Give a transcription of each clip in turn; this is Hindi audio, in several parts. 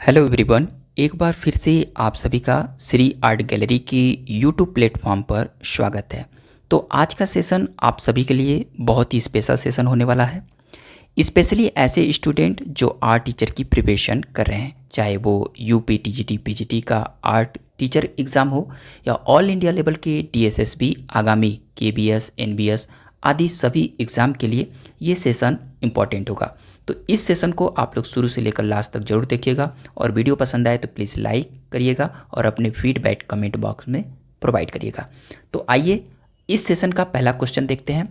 Hello everyone. एक बार फिर से आप सभी का श्री आर्ट गैलरी की यूट्यूब प्लेटफॉर्म पर स्वागत है। तो आज का सेशन आप सभी के लिए बहुत ही स्पेशल सेशन होने वाला है, स्पेशली ऐसे स्टूडेंट जो आर्ट टीचर की प्रिपरेशन कर रहे हैं, चाहे वो यूपी टीजीटी पीजीटी का आर्ट टीचर एग्ज़ाम हो या ऑल इंडिया लेवल के डीएसएसबी आगामी केबीएस एनबीएस आदि सभी एग्ज़ाम के लिए ये सेशन इम्पॉर्टेंट होगा। तो इस सेशन को आप लोग शुरू से लेकर लास्ट तक जरूर देखिएगा और वीडियो पसंद आए तो प्लीज़ लाइक करिएगा और अपने फीडबैक कमेंट बॉक्स में प्रोवाइड करिएगा। तो आइए इस सेशन का पहला क्वेश्चन देखते हैं।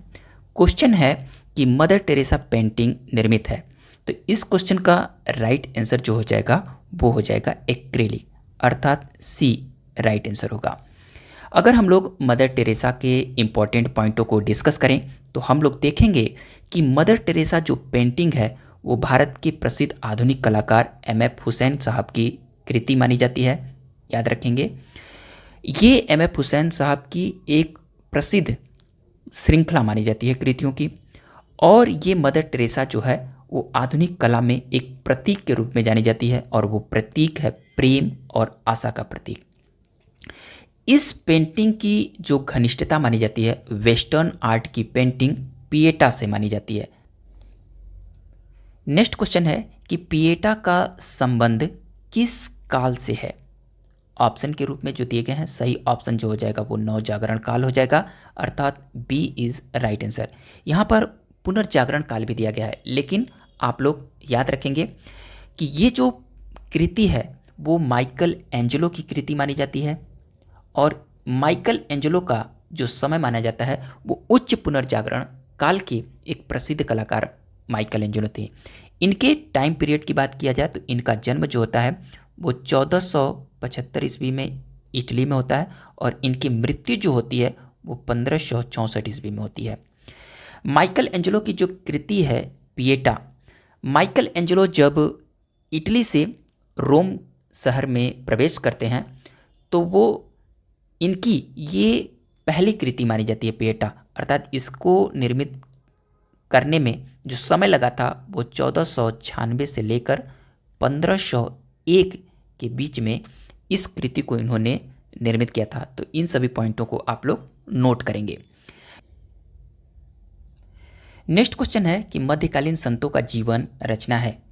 क्वेश्चन है कि मदर टेरेसा पेंटिंग निर्मित है, तो इस क्वेश्चन का राइट आंसर जो हो जाएगा वो हो जाएगा एक्रिलिक, अर्थात सी राइट आंसर होगा। अगर हम लोग मदर टेरेसा के इम्पॉर्टेंट पॉइंटों को डिस्कस करें तो हम लोग देखेंगे कि मदर टेरेसा जो पेंटिंग है वो भारत के प्रसिद्ध आधुनिक कलाकार एम.एफ. हुसैन साहब की कृति मानी जाती है। याद रखेंगे, ये एम.एफ. हुसैन साहब की एक प्रसिद्ध श्रृंखला मानी जाती है कृतियों की, और ये मदर टेरेसा जो है वो आधुनिक कला में एक प्रतीक के रूप में जानी जाती है, और वो प्रतीक है प्रेम और आशा का प्रतीक। इस पेंटिंग की जो घनिष्ठता मानी जाती है वेस्टर्न आर्ट की पेंटिंग पिएटा से मानी जाती है। नेक्स्ट क्वेश्चन है कि पिएटा का संबंध किस काल से है। ऑप्शन के रूप में जो दिए गए हैं, सही ऑप्शन जो हो जाएगा वो नवजागरण काल हो जाएगा, अर्थात बी इज राइट आंसर। यहाँ पर पुनर्जागरण काल भी दिया गया है, लेकिन आप लोग याद रखेंगे कि ये जो कृति है वो माइकल एंजेलो की कृति मानी जाती है, और माइकल एंजेलो का जो समय माना जाता है वो उच्च पुनर्जागरण काल के एक प्रसिद्ध कलाकार माइकल एंजेलो थे। इनके टाइम पीरियड की बात किया जाए तो इनका जन्म जो होता है वो 1475 ईस्वी में इटली में होता है, और इनकी मृत्यु जो होती है वो 1564 ईस्वी में होती है। माइकल एंजेलो की जो कृति है पिएटा, माइकल एंजेलो जब इटली से रोम शहर में प्रवेश करते हैं तो वो इनकी ये पहली कृति मानी जाती है पिएटा, अर्थात इसको निर्मित करने में जो समय लगा था वो 1496 से लेकर 1501 के बीच में इस कृति को इन्होंने निर्मित किया था। तो इन सभी पॉइंटों को आप लोग नोट करेंगे। नेक्स्ट क्वेश्चन है कि मध्यकालीन संतों का जीवन रचना है।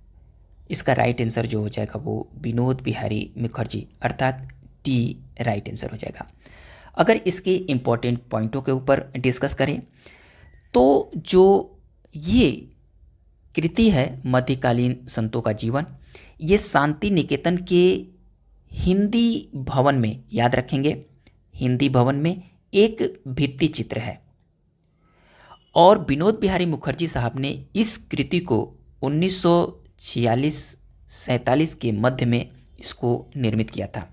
इसका राइट आंसर जो हो जाएगा वो विनोद बिहारी मुखर्जी, अर्थात टी राइट आंसर हो जाएगा। अगर इसके इम्पॉर्टेंट पॉइंटों के ऊपर डिस्कस करें तो जो ये कृति है मध्यकालीन संतों का जीवन, ये शांति निकेतन के हिंदी भवन में, याद रखेंगे हिंदी भवन में एक भित्ति चित्र है, और विनोद बिहारी मुखर्जी साहब ने इस कृति को 1946-47 के मध्य में इसको निर्मित किया था।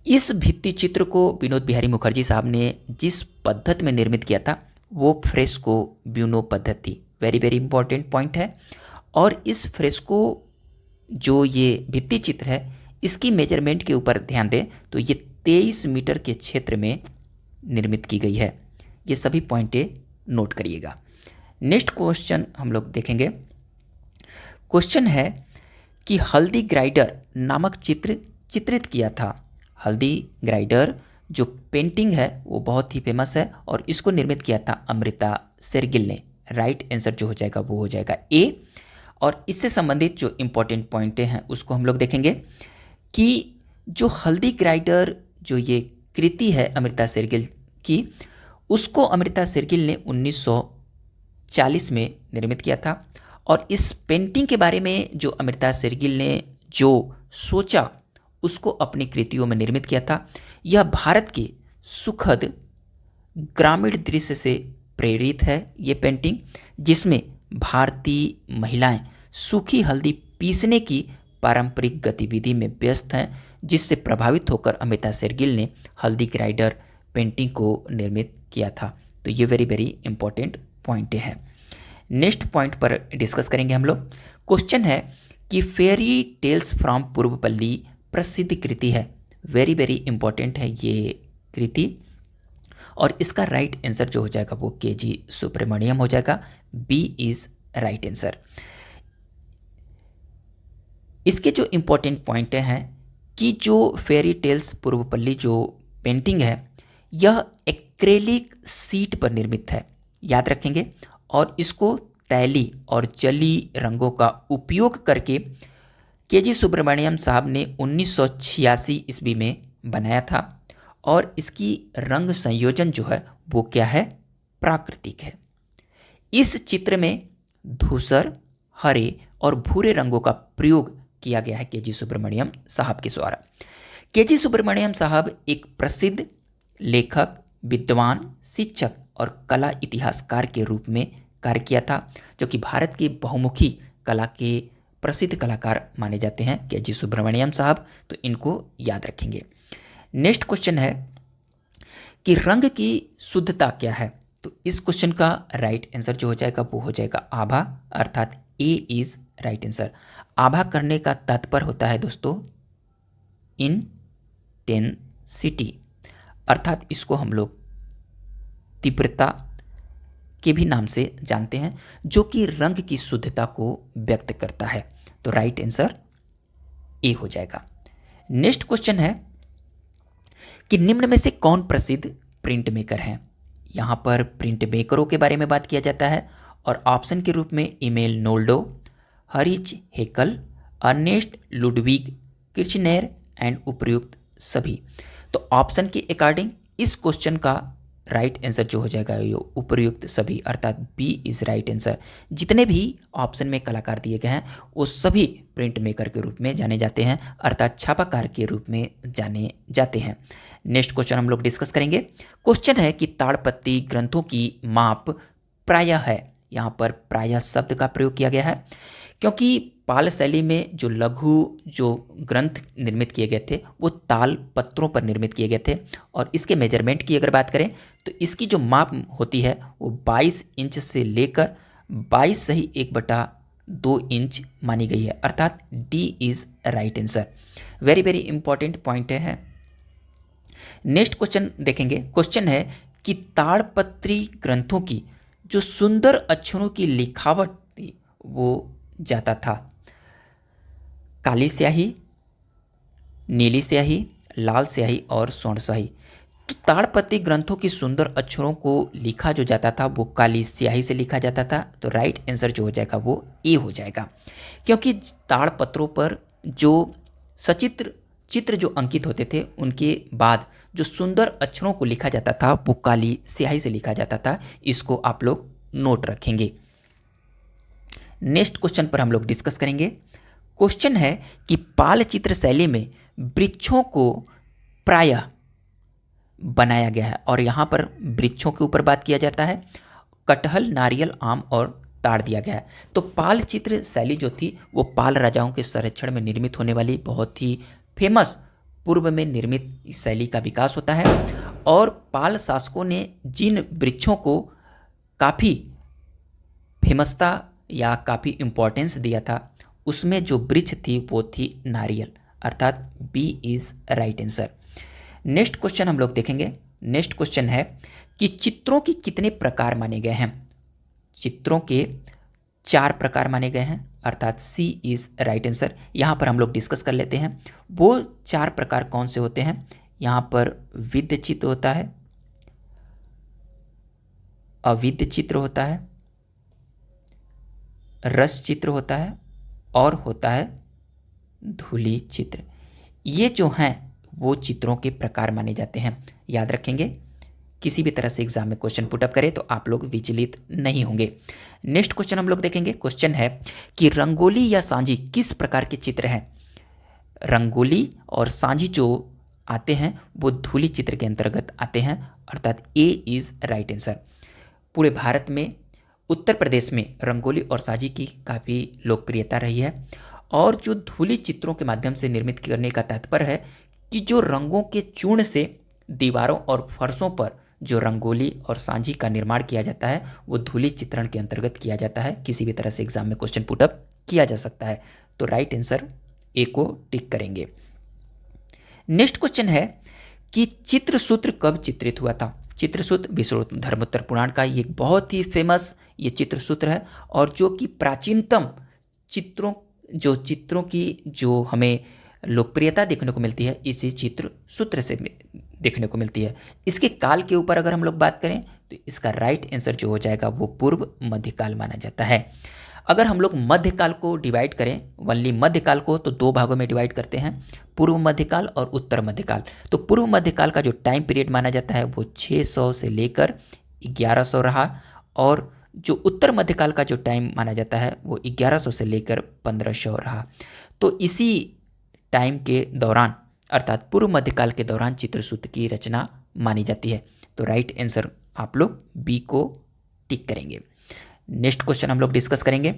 इस भित्ति चित्र को विनोद बिहारी मुखर्जी साहब ने जिस पद्धति में निर्मित किया था वो फ्रेस्को ब्यूनो पद्धति, वेरी वेरी इंपॉर्टेंट पॉइंट है। और इस फ्रेस्को जो ये भित्ति चित्र है इसकी मेजरमेंट के ऊपर ध्यान दें तो ये 23 मीटर के क्षेत्र में निर्मित की गई है। ये सभी पॉइंटें नोट करिएगा। नेक्स्ट क्वेश्चन हम लोग देखेंगे। क्वेश्चन है कि हल्दी ग्राइडर नामक चित्र चित्रित किया था। हल्दी ग्राइडर जो पेंटिंग है वो बहुत ही फेमस है, और इसको निर्मित किया था अमृता शेरगिल ने। राइट आंसर जो हो जाएगा वो हो जाएगा ए। और इससे संबंधित जो इम्पोर्टेंट पॉइंटें हैं उसको हम लोग देखेंगे कि जो हल्दी ग्राइडर जो ये कृति है अमृता शेरगिल की, उसको अमृता शेरगिल ने 1940 में निर्मित किया था। और इस पेंटिंग के बारे में जो अमृता शेरगिल ने जो सोचा उसको अपनी कृतियों में निर्मित किया था। यह भारत के सुखद ग्रामीण दृश्य से प्रेरित है ये पेंटिंग, जिसमें भारतीय महिलाएं सूखी हल्दी पीसने की पारंपरिक गतिविधि में व्यस्त हैं, जिससे प्रभावित होकर अमृता शेरगिल ने हल्दी ग्राइडर पेंटिंग को निर्मित किया था। तो ये वेरी वेरी इंपॉर्टेंट पॉइंट हैं। नेक्स्ट पॉइंट पर डिस्कस करेंगे हम लोग। क्वेश्चन है कि फेरी टेल्स फ्रॉम पूर्वपल्ली प्रसिद्ध कृति है। वेरी वेरी इंपॉर्टेंट है ये कृति, और इसका राइट आंसर जो हो जाएगा वो के.जी. सुब्रमण्यम हो जाएगा। B is right answer. इसके जो इम्पोर्टेंट पॉइंट हैं कि जो फेरी टेल्स पूर्वपल्ली जो पेंटिंग है यह एक्रेलिक शीट पर निर्मित है, याद रखेंगे। और इसको तैली और जली रंगों का उपयोग करके केजी सुब्रमण्यम साहब ने 1986 ईस्वी में बनाया था। और इसकी रंग संयोजन जो है वो क्या है, प्राकृतिक है। इस चित्र में धूसर, हरे और भूरे रंगों का प्रयोग किया गया है केजी सुब्रमण्यम साहब के द्वारा। केजी सुब्रमण्यम साहब एक प्रसिद्ध लेखक, विद्वान, शिक्षक और कला इतिहासकार के रूप में कार्य किया था, जो कि भारत की बहुमुखी कला के प्रसिद्ध कलाकार माने जाते हैं केजी सुब्रमण्यम साहब, तो इनको याद रखेंगे। नेक्स्ट क्वेश्चन है कि रंग की शुद्धता क्या है। तो इस क्वेश्चन का राइट आंसर जो हो जाएगा वो हो जाएगा आभा, अर्थात ए इज राइट आंसर। आभा करने का तात्पर्य होता है दोस्तों इंटेंसिटी, अर्थात इसको हम लोग तीव्रता के भी नाम से जानते हैं, जो कि रंग की शुद्धता को व्यक्त करता है। तो राइट आंसर ए हो जाएगा। नेक्स्ट क्वेश्चन है कि निम्न में से कौन प्रसिद्ध प्रिंट मेकर हैं। यहाँ पर प्रिंट मेकरों के बारे में बात किया जाता है और ऑप्शन के रूप में Emil Nolde, Erich Heckel, Ernst Ludwig Kirchner and उपयुक्त सभी। तो ऑप्शन के अकॉर्डिंग इस क्वेश्चन का राइट आंसर जो हो जाएगा ये उपयुक्त सभी, अर्थात बी इज राइट आंसर। जितने भी ऑप्शन में कलाकार दिए गए हैं वो सभी प्रिंट मेकर के रूप में जाने जाते हैं, अर्थात छापाकार के रूप में जाने जाते हैं। नेक्स्ट क्वेश्चन हम लोग डिस्कस करेंगे। क्वेश्चन है कि ताड़पत्री ग्रंथों की माप प्रायः है। यहाँ पर प्रायः शब्द का प्रयोग किया गया है क्योंकि पाल शैली में जो लघु जो ग्रंथ निर्मित किए गए थे वो ताल पत्रों पर निर्मित किए गए थे। और इसके मेजरमेंट की अगर बात करें तो इसकी जो माप होती है वो 22 इंच से लेकर 22.1/2 इंच मानी गई है, अर्थात D is right answer. Very very important point है। नेक्स्ट क्वेश्चन देखेंगे। क्वेश्चन है कि ताड़पत्री ग्रंथों की जो सुंदर अक्षरों की लिखावट थी वो जाता था काली स्याही, नीली स्याही, लाल स्याही और स्वर्ण स्याही। तो ताड़पत्री ग्रंथों की सुंदर अक्षरों को लिखा जो जाता था वो काली स्याही से लिखा जाता था। तो राइट आंसर जो हो जाएगा वो ए हो जाएगा, क्योंकि ताड़पत्रों पर जो सचित्र चित्र जो अंकित होते थे उनके बाद जो सुंदर अक्षरों को लिखा जाता था वो काली स्याही से लिखा जाता था। इसको आप लोग नोट रखेंगे। नेक्स्ट क्वेश्चन पर हम लोग डिस्कस करेंगे। क्वेश्चन है कि पाल चित्र शैली में वृक्षों को प्रायः बनाया गया है और यहाँ पर वृक्षों के ऊपर बात किया जाता है, कटहल, नारियल, आम और ताड़ दिया गया है। तो पाल चित्र शैली जो थी वो पाल राजाओं के संरक्षण में निर्मित होने वाली बहुत ही फेमस पूर्व में निर्मित इस शैली का विकास होता है। और पाल शासकों ने जिन वृक्षों को काफ़ी फेमसता या काफ़ी इम्पोर्टेंस दिया था उसमें जो वृक्ष थी वो थी नारियल, अर्थात B is right answer. Next question हम लोग देखेंगे। नेक्स्ट क्वेश्चन है कि चित्रों के कितने प्रकार माने गए हैं। चित्रों के 4 प्रकार माने गए हैं, अर्थात सी इज राइट आंसर। यहाँ पर हम लोग डिस्कस कर लेते हैं वो 4 प्रकार कौन से होते हैं। यहाँ पर विद्ध चित्र होता है, अविद्ध चित्र होता है, रस चित्र होता है और होता है धूली चित्र। ये जो हैं वो चित्रों के प्रकार माने जाते हैं, याद रखेंगे। किसी भी तरह से एग्जाम में क्वेश्चन पुटअप करें तो आप लोग विचलित नहीं होंगे। नेक्स्ट क्वेश्चन हम लोग देखेंगे। क्वेश्चन है कि रंगोली या सांझी किस प्रकार के चित्र हैं। रंगोली और सांझी जो आते हैं वो धूली चित्र के अंतर्गत आते हैं, अर्थात ए इज राइट आंसर। पूरे भारत में उत्तर प्रदेश में रंगोली और सांझी की काफ़ी लोकप्रियता रही है। और जो धूली चित्रों के माध्यम से निर्मित करने का तात्पर्य है कि जो रंगों के चूर्ण से दीवारों और फर्शों पर जो रंगोली और सांझी का निर्माण किया जाता है वो धूली चित्रण के अंतर्गत किया जाता है। किसी भी तरह से एग्जाम में क्वेश्चन पुटअप किया जा सकता है। तो राइट आंसर ए को टिक करेंगे। नेक्स्ट क्वेश्चन है कि चित्रसूत्र कब चित्रित हुआ था। चित्रसूत्र विष्णुधर्मोत्तर पुराण का ये बहुत ही फेमस ये चित्रसूत्र है और जो कि प्राचीनतम चित्रों जो चित्रों की जो हमें लोकप्रियता देखने को मिलती है इसी चित्र सूत्र से देखने को मिलती है। इसके काल के ऊपर अगर हम लोग बात करें तो इसका राइट आंसर जो हो जाएगा वो पूर्व मध्यकाल माना जाता है। अगर हम लोग मध्यकाल को डिवाइड करें, वनली मध्यकाल को, तो दो भागों में डिवाइड करते हैं, पूर्व मध्यकाल और उत्तर मध्यकाल। तो पूर्व मध्यकाल का जो टाइम पीरियड माना जाता है वो 600 से लेकर 1100 रहा, और जो उत्तर मध्यकाल का जो टाइम माना जाता है वो 1100 से लेकर 1500 रहा। तो इसी टाइम के दौरान अर्थात पूर्व मध्यकाल के दौरान चित्रसूत्र की रचना मानी जाती है। तो राइट आंसर आप लोग बी को टिक करेंगे। नेक्स्ट क्वेश्चन हम लोग डिस्कस करेंगे।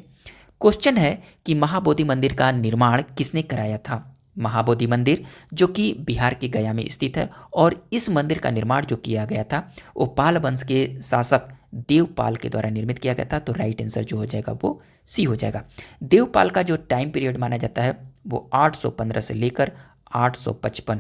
क्वेश्चन है कि महाबोधि मंदिर का निर्माण किसने कराया था। महाबोधि मंदिर जो कि बिहार के गया में स्थित है, और इस मंदिर का निर्माण जो किया गया था वो पाल वंश के शासक देवपाल के द्वारा निर्मित किया गया था। तो राइट आंसर जो हो जाएगा वो सी हो जाएगा। देवपाल का जो टाइम पीरियड माना जाता है वो 815 से लेकर 855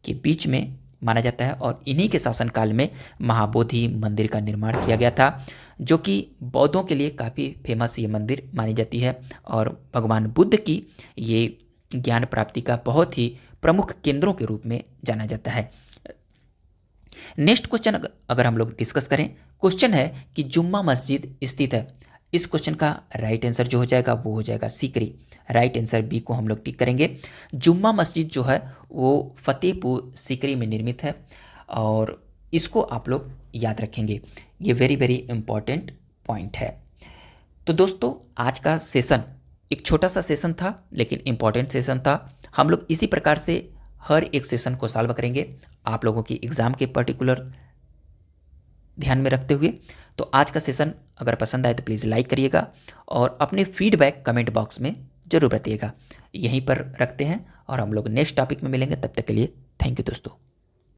के बीच में माना जाता है, और इन्हीं के शासनकाल में महाबोधि मंदिर का निर्माण किया गया था, जो कि बौद्धों के लिए काफ़ी फेमस ये मंदिर मानी जाती है, और भगवान बुद्ध की ये ज्ञान प्राप्ति का बहुत ही प्रमुख केंद्रों के रूप में जाना जाता है। नेक्स्ट क्वेश्चन अगर हम लोग डिस्कस करें, क्वेश्चन है कि जुम्मा मस्जिद स्थित है। इस क्वेश्चन का राइट आंसर जो हो जाएगा वो हो जाएगा सीकरी। राइट आंसर बी को हम लोग टिक करेंगे। जुम्मा मस्जिद जो है वो फतेहपुर सीकरी में निर्मित है, और इसको आप लोग याद रखेंगे, ये वेरी वेरी इंपॉर्टेंट पॉइंट है। तो दोस्तों आज का सेशन एक छोटा सा सेशन था लेकिन इम्पॉर्टेंट सेशन था। हम लोग इसी प्रकार से हर एक सेशन को सॉल्व करेंगे आप लोगों की एग्ज़ाम के पर्टिकुलर ध्यान में रखते हुए। तो आज का सेशन अगर पसंद आए तो प्लीज़ लाइक करिएगा, और अपने फीडबैक कमेंट बॉक्स में ज़रूर बताइएगा। यहीं पर रखते हैं और हम लोग नेक्स्ट टॉपिक में मिलेंगे। तब तक के लिए थैंक यू दोस्तों।